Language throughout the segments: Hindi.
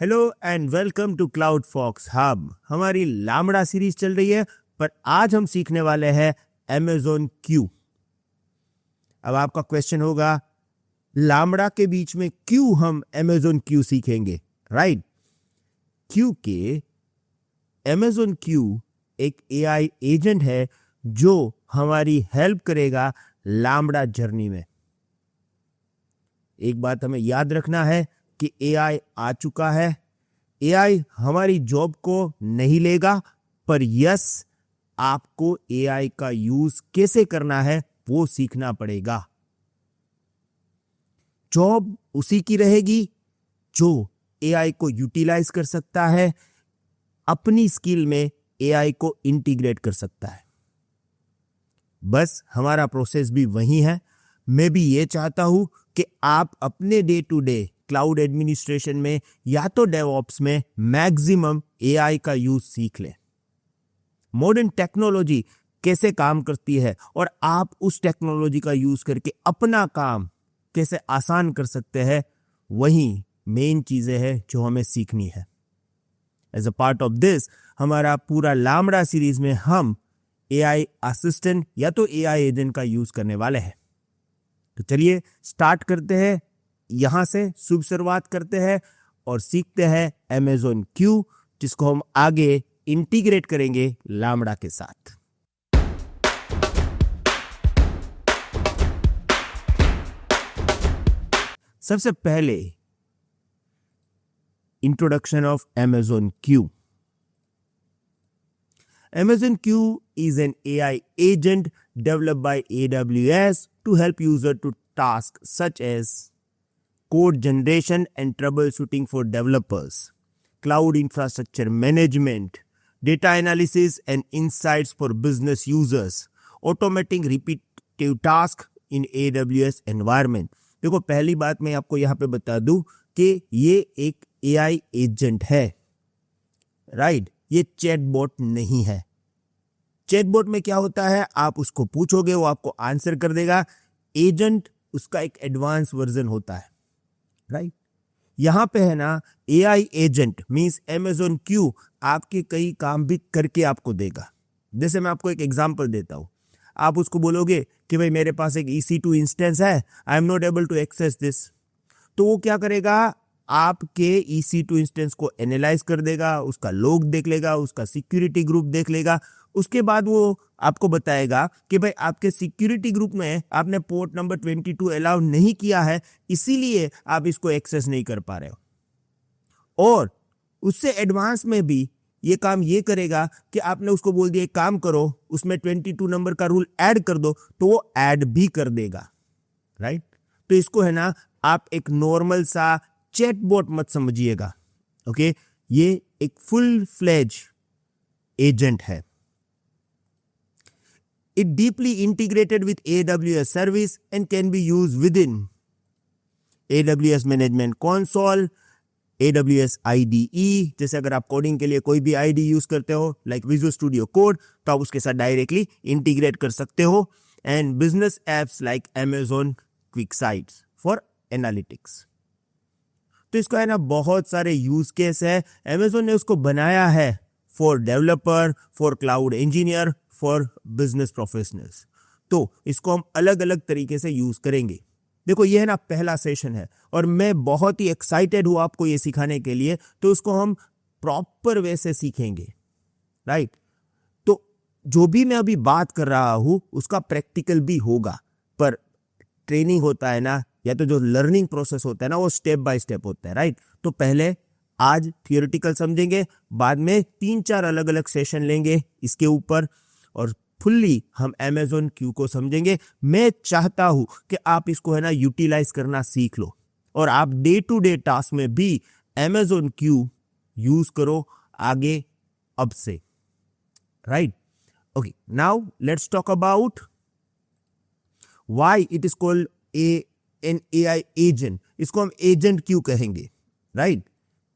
Hello and welcome to Cloud Fox Hub. हमारी लामड़ा सीरीज चल रही है, पर आज हम सीखने वाले हैं Amazon Q। अब आपका क्वेश्चन होगा, लामड़ा के बीच में क्यों हम Amazon Q सीखेंगे, राइट? क्योंकि Amazon Q एक AI एजेंट है जो हमारी हेल्प करेगा लामड़ा जर्नी में। एक बात हमें याद रखना है कि AI आ चुका है। AI हमारी जॉब को नहीं लेगा, पर यस, आपको AI का यूज कैसे करना है वो सीखना पड़ेगा। जॉब उसी की रहेगी जो AI को यूटिलाइज कर सकता है, अपनी स्किल में AI को इंटीग्रेट कर सकता है। बस हमारा प्रोसेस भी वही है। मैं भी ये चाहता हूं कि आप अपने day to day cloud administration में या तो डेवऑप्स में मैक्सिमम AI का यूज सीख लें। मॉडर्न टेक्नोलॉजी कैसे काम करती है और आप उस टेक्नोलॉजी का यूज करके अपना काम कैसे आसान कर सकते हैं, वही मेन चीजें हैं जो हमें सीखनी है। As a part of this, हमारा पूरा लामड़ा सीरीज में हम AI असिस्टेंट या तो AI एजेंट का यूज करने वाले हैं। तो चलिए स्टार्ट करते हैं, यहां से शुभ शुरुआत करते हैं और सीखते हैं Amazon Q, जिसको हम आगे इंटीग्रेट करेंगे लामड़ा के साथ। सबसे पहले introduction of Amazon Q। Amazon Q is an AI agent developed by AWS to help users to tasks such as code generation and troubleshooting for developers, cloud infrastructure management, data analysis and insights for business users, automating repetitive tasks in AWS environment। देखो, पहली बात मैं आपको यहाँ पे बता दूं कि ये एक AI एजेंट है, राइट? ये चैटबॉट नहीं है। चैटबॉट में क्या होता है, आप उसको पूछोगे वो आपको आंसर कर देगा। एजेंट उसका एक एडवांस वर्जन होता है, राइट? यहां पे है ना, AI agent means Amazon Q आपके कई काम भी करके आपको देगा। जैसे मैं आपको एक एग्जांपल देता हूं। आप उसको बोलोगे कि भाई मेरे पास एक EC2 इंस्टेंस है, I am not able to access this, तो वो क्या करेगा, आपके EC2 इंस्टेंस को एनालाइज कर देगा, उसका लॉग देख लेगा, उसका सिक्योरिटी ग्रुप देख लेगा। उसके बाद वो आपको बताएगा कि भाई आपके सिक्योरिटी ग्रुप में आपने पोर्ट नंबर 22 अलाउ नहीं किया है, इसीलिए आप इसको एक्सेस नहीं कर पा रहे हो। और उससे एडवांस में भी ये काम ये करेगा कि आपने उसको बोल दिया एक काम करो, उसमें 22 नंबर का रूल ऐड कर दो, तो वो ऐड भी कर देगा, राइट? तो इसको है ना, आप एक नॉर्मल सा चैटबॉट मत समझिएगा, ओके? ये एक फुल फ्लेज एजेंट है। It deeply integrated with AWS service and can be used within AWS Management Console, AWS IDE। जैसे अगर आप कोडिंग के लिए कोई भी IDE यूज करते हो, लाइक Visual Studio Code, तो आप उसके साथ डायरेक्टली इंटीग्रेट कर सकते हो। And business apps like Amazon QuickSight for analytics. तो इसका है ना बहुत सारे यूज केस है। Amazon ने उसको बनाया है for developer, for cloud engineer, for business professionals. तो इसको हम अलग अलग तरीके से यूज करेंगे। देखो, ये है ना पहला सेशन है और मैं बहुत ही एक्साइटेड हूं आपको ये सिखाने के लिए। तो उसको हम प्रॉपर वे से सीखेंगे, राइट? तो जो भी मैं अभी बात कर रहा हूं उसका प्रैक्टिकल भी होगा, पर ट्रेनिंग होता है ना, या तो जो लर्निंग प्रोसेस होता है ना, वो स्टेप बाय स्टेप होता है, राइट? तो पहले आज थियोरेटिकल समझेंगे, बाद में 3-4 अलग अलग सेशन लेंगे इसके ऊपर और फुल्ली हम Amazon Q को समझेंगे। मैं चाहता हूं कि आप इसको है ना यूटिलाइज करना सीख लो और आप डे टू डे टास्क में भी Amazon Q यूज करो आगे अब से, right? Okay, now let's talk about why it is called an AI agent. इसको हम एजेंट क्यों कहेंगे, राइट?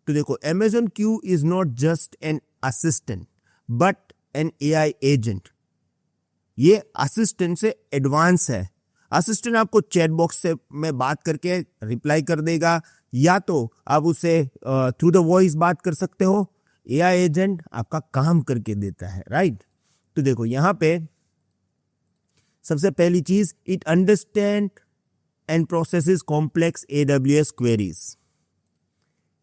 तो देखो, Amazon Q is not just an assistant but an AI agent. ये असिस्टेंट से एडवांस है। असिस्टेंट आपको चैट बॉक्स से में बात करके रिप्लाई कर देगा या तो आप उससे थ्रू द वॉइस बात कर सकते हो। एआई एजेंट आपका काम करके देता है, राइट। तो देखो यहाँ पे सबसे पहली चीज, it understand and processes complex AWS queries.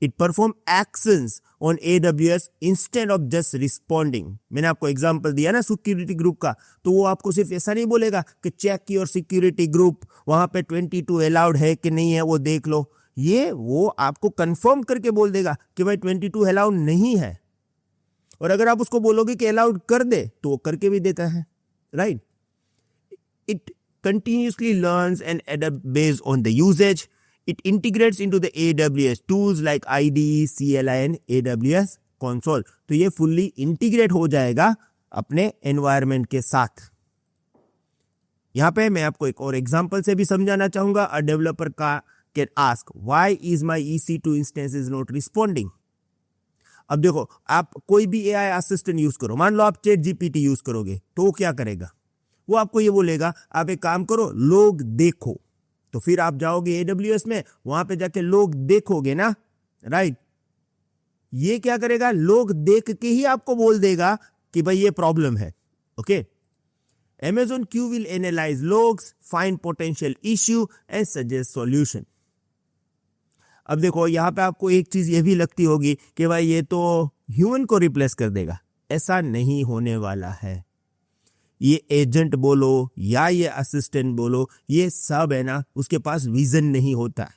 It perform actions on AWS instead of just responding. मैंने आपको एग्जांपल दिया ना सिक्योरिटी ग्रुप का, तो वो आपको सिर्फ ऐसा नहीं बोलेगा कि चेक योर सिक्योरिटी ग्रुप, वहां पे 22 अलाउड है कि नहीं है वो देख लो। ये वो आपको कंफर्म करके बोल देगा कि भाई 22 अलाउड नहीं है, और अगर आप उसको बोलोगे कि अलाउड कर दे तो वो करके भी देता है, right. It continuously learns and adapts based on the usage. It integrates into the AWS tools like IDE, CLI and AWS console. तो ये fully integrate हो जाएगा अपने environment के साथ। यहाँ पे मैं आपको एक और एग्जांपल से भी समझाना चाहूंगा। A developer can ask, why is my EC2 instance is not responding? अब देखो, आप कोई भी AI असिस्टेंट यूज करो, मान लो आप ChatGPT यूज करोगे, तो वो क्या करेगा? वो आपको ये बोलेगा, आप एक काम करो, लोग देखो। तो फिर आप जाओगे AWS में, वहां पे जाके लोग देखोगे ना, राइट। ये क्या करेगा? लोग देख के ही आपको बोल देगा कि भाई ये प्रॉब्लम है, okay. Amazon Q will analyze logs, find potential issue and suggest solution. अब देखो यहाँ पे आपको एक चीज ये भी लगती होगी कि भाई ये तो ह्यूमन को रिप्लेस कर देगा। ऐसा नहीं होने वाला है। ये एजेंट बोलो या ये असिस्टेंट बोलो, ये सब है ना, उसके पास विजन नहीं होता है।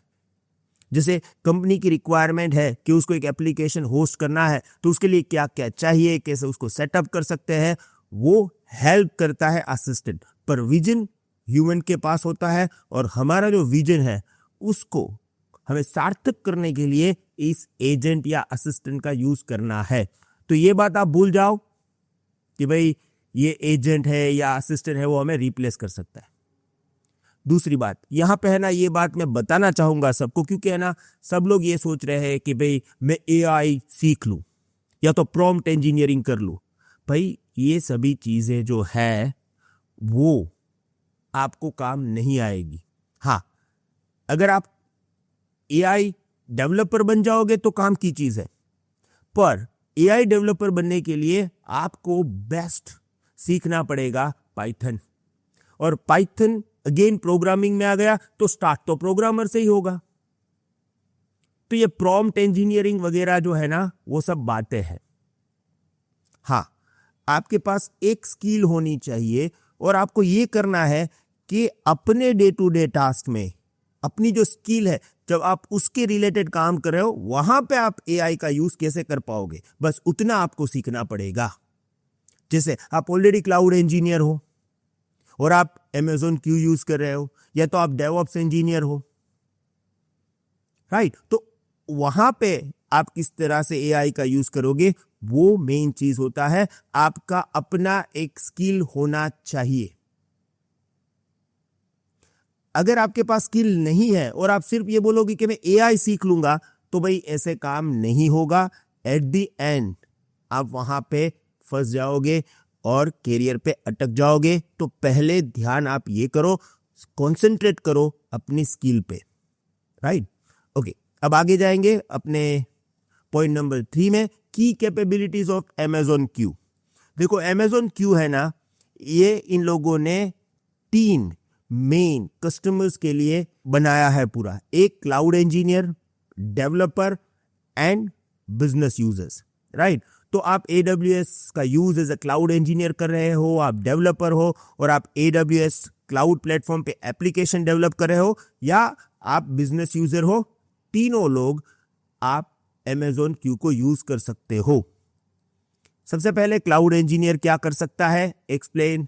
जैसे कंपनी की रिक्वायरमेंट है कि उसको एक एप्लीकेशन होस्ट करना है, तो उसके लिए क्या क्या चाहिए, कैसे उसको सेटअप कर सकते हैं, वो हेल्प करता है असिस्टेंट। पर विजन ह्यूमन के पास होता है, और हमारा जो विजन है उसको हमें सार्थक करने के लिए इस एजेंट या असिस्टेंट का यूज करना है। तो ये बात आप भूल जाओ कि भाई ये एजेंट है या असिस्टेंट है वो हमें रिप्लेस कर सकता है। दूसरी बात यहां पे है ना, ये बात मैं बताना चाहूंगा सबको, क्योंकि है ना सब लोग ये सोच रहे हैं कि भाई मैं AI सीख लूं या तो प्रॉम्प्ट इंजीनियरिंग कर लूं। भाई ये सभी चीजें जो है वो आपको काम नहीं आएगी। हाँ, अगर आप AI डेवलपर बन जाओगे तो काम की चीज है, पर AI डेवलपर बनने के लिए आपको बेस्ट सीखना पड़ेगा पाइथन। और पाइथन अगेन प्रोग्रामिंग में आ गया तो स्टार्ट तो प्रोग्रामर से ही होगा। तो ये प्रॉम्प्ट इंजीनियरिंग वगैरह जो है ना, वो सब बातें हैं। हाँ, आपके पास एक स्किल होनी चाहिए, और आपको ये करना है कि अपने डे टू डे टास्क में अपनी जो स्किल है, जब आप उसके रिलेटेड काम कर रहे हो, वहां पे आप AI का यूज कैसे कर पाओगे, बस उतना आपको सीखना पड़ेगा। जैसे आप ऑलरेडी क्लाउड इंजीनियर हो और आप Amazon Q यूज कर रहे हो, या तो आप डेवऑप्स इंजीनियर हो, राइट। तो वहां पे आप किस तरह से AI का यूज करोगे, वो मेन चीज होता है। आपका अपना एक स्किल होना चाहिए। अगर आपके पास स्किल नहीं है और आप सिर्फ ये बोलोगे कि मैं AI सीख लूंगा, तो भाई ऐसे काम नहीं होगा। एट द एंड आप वहां पे फंस जाओगे और कैरियर पे अटक जाओगे। तो पहले ध्यान आप ये करो, कंसंट्रेट करो अपनी स्किल पे, राइट। ओके, अब आगे जाएंगे अपने पॉइंट नंबर 3 में, की कैपेबिलिटीज ऑफ Amazon Q। देखो Amazon Q है ना, ये इन लोगों ने 3 मेन कस्टमर्स के लिए बनाया है पूरा। एक cloud engineer, developer and business users, right. तो आप AWS का use as a cloud engineer कर रहे हो, आप डेवलपर हो और आप AWS क्लाउड प्लेटफॉर्म पे एप्लीकेशन डेवलप कर रहे हो, या आप बिजनेस यूजर हो, तीनों लोग आप Amazon Q को यूज कर सकते हो। सबसे पहले क्लाउड इंजीनियर क्या कर सकता है? Explain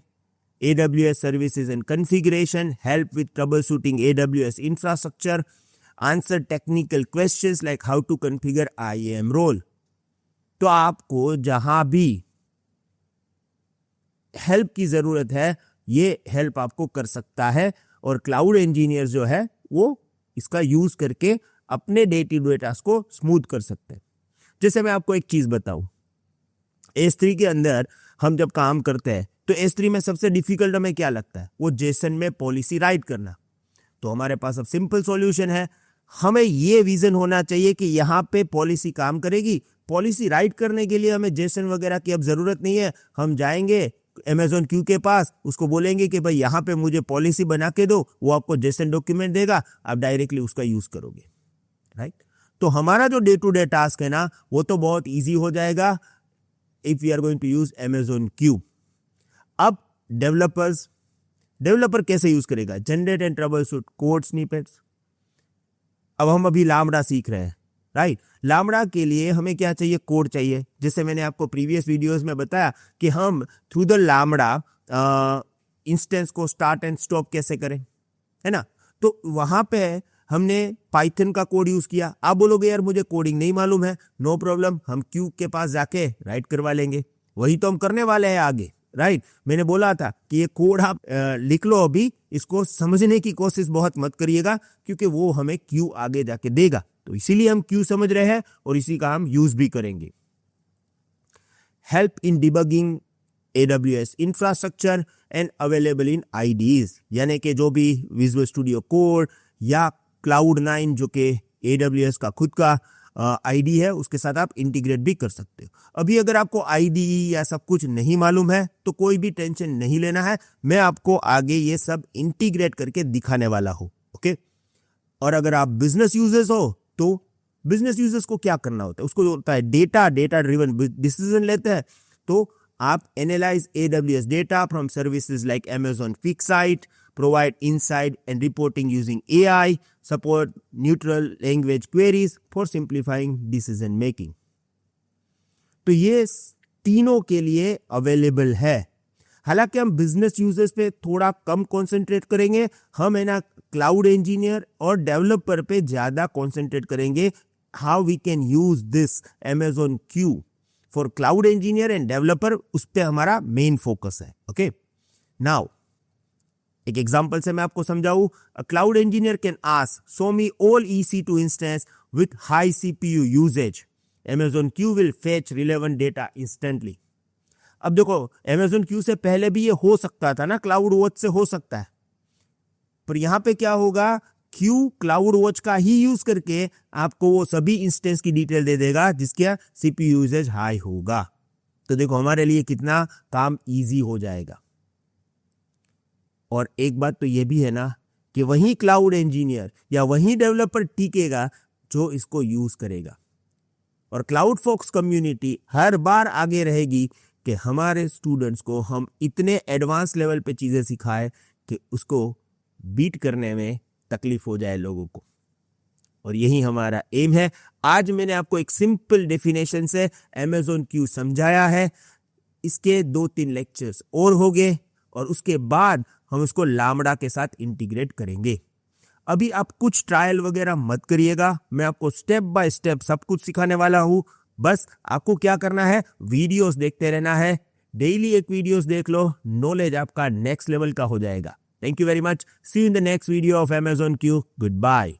AWS services and configuration, help with troubleshooting AWS infrastructure, answer technical questions like how to configure IAM role। तो आपको जहां भी हेल्प की जरूरत है, ये हेल्प आपको कर सकता है, और क्लाउड इंजीनियर जो है वो इसका यूज करके अपने डे टू डे टास्क को स्मूथ कर सकते हैं। जैसे मैं आपको एक चीज बताऊं, S3 के अंदर हम जब काम करते हैं तो S3 में सबसे डिफिकल्ट हमें क्या लगता है? वो जेसन में पॉलिसी राइट करना। तो हमारे पास अब सिंपल सॉल्यूशन है, हमें ये विजन होना चाहिए कि यहाँ पे पॉलिसी काम करेगी। पॉलिसी राइट करने के लिए हमें जेसन वगैरह की अब जरूरत नहीं है। हम जाएंगे Amazon Q के पास, उसको बोलेंगे कि भाई यहाँ पे मुझे पॉलिसी बना के दो, वो आपको जेसन डॉक्यूमेंट देगा, आप डायरेक्टली उसका यूज करोगे, राइट। तो हमारा जो डे टू डे टास्क है ना, वो तो बहुत ईजी हो जाएगा if we are going to use Amazon Q। अब डेवलपर कैसे यूज करेगा? Generate and troubleshoot code snippets. अब हम अभी लामड़ा सीख रहे हैं, राइट। लामड़ा के लिए हमें क्या चाहिए? कोड चाहिए। जैसे मैंने आपको प्रीवियस वीडियोस में बताया कि हम थ्रू द लामड़ा इंस्टेंस को स्टार्ट एंड स्टॉप कैसे करें, है ना। तो वहां पे हमने पाइथन का कोड यूज किया। आप बोलोगे यार मुझे कोडिंग नहीं मालूम है, नो प्रॉब्लम, हम क्यू के पास जाके राइट करवा लेंगे। वही तो हम करने वाले हैं आगे, राइट। मैंने बोला था कि ये कोड आप लिख लो, अभी इसको समझने की कोशिश बहुत मत करिएगा, क्योंकि वो हमें क्यू आगे जाके देगा। तो इसीलिए हम क्यू समझ रहे हैं और इसी का हम यूज भी करेंगे। Help in debugging AWS infrastructure and available in IDEs, यानी कि जो भी विजुअल स्टूडियो कोड या Cloud9 जो कि AWS का खुद का ID है, उसके साथ आप इंटीग्रेट भी कर सकते हो। अभी अगर आपको IDE या सब कुछ नहीं मालूम है तो कोई भी टेंशन नहीं लेना है, मैं आपको आगे ये सब इंटीग्रेट करके दिखाने वाला हूं, ओके। और अगर आप बिजनेस यूजर्स हो तो बिजनेस यूजर्स को क्या करना होता है? उसको होता है डेटा ड्रिवन डिसीजन लेते हैं। तो आप analyse AWS data from services like Amazon QuickSight, provide insight and reporting using AI, support neutral language queries for simplifying decision making। तो ये तीनों के लिए अवेलेबल है। हालांकि हम बिजनेस यूजर्स पे थोड़ा कम कंसंट्रेट करेंगे, हम है ना क्लाउड इंजीनियर और डेवलपर पे ज्यादा कंसंट्रेट करेंगे। How we can use this Amazon Q for cloud engineer and developer, उस पे हमारा मेन फोकस है, ओके। नाउ एक एग्जांपल से मैं आपको समझाऊं। A cloud engineer can ask show me all EC2 instance with high CPU usage. Amazon Q will fetch relevant data instantly. अब देखो Amazon Q से पहले भी ये हो सकता था ना, क्लाउड वॉच से हो सकता है, पर यहां पे क्या होगा, Q क्लाउड वॉच का ही यूज करके आपको वो सभी इंस्टेंस की डिटेल दे देगा जिसका CPU यूजेज हाई होगा। तो देखो हमारे लिए कितना काम इजी हो जाएगा। और एक बात तो ये भी है ना कि वही क्लाउड इंजीनियर या वही डेवलपर टिकेगा जो इसको यूज करेगा। और क्लाउड फॉक्स कम्युनिटी हर बार आगे रहेगी कि हमारे स्टूडेंट्स को हम इतने एडवांस लेवल पे चीजें सिखाएं कि उसको बीट करने में तकलीफ हो जाए लोगों को। और यही हमारा एम है। आज मैंने आपको एक सिंपल डेफिनेशन से Amazon Q समझाया है। इसके 2-3 लेक्चर्स और हो गए और उसके बाद हम उसको लामड़ा के साथ इंटीग्रेट करेंगे। अभी आप कुछ ट्रायल वगैरह मत करिएगा, मैं आपको स्टेप बाय स्टेप सब कुछ सिखाने वाला हूं। बस आपको क्या करना है, वीडियोस देखते रहना है। डेली एक वीडियोस देख लो, नॉलेज आपका नेक्स्ट लेवल का हो जाएगा। Thank you very much. See you in the next video of Amazon Q। Good bye.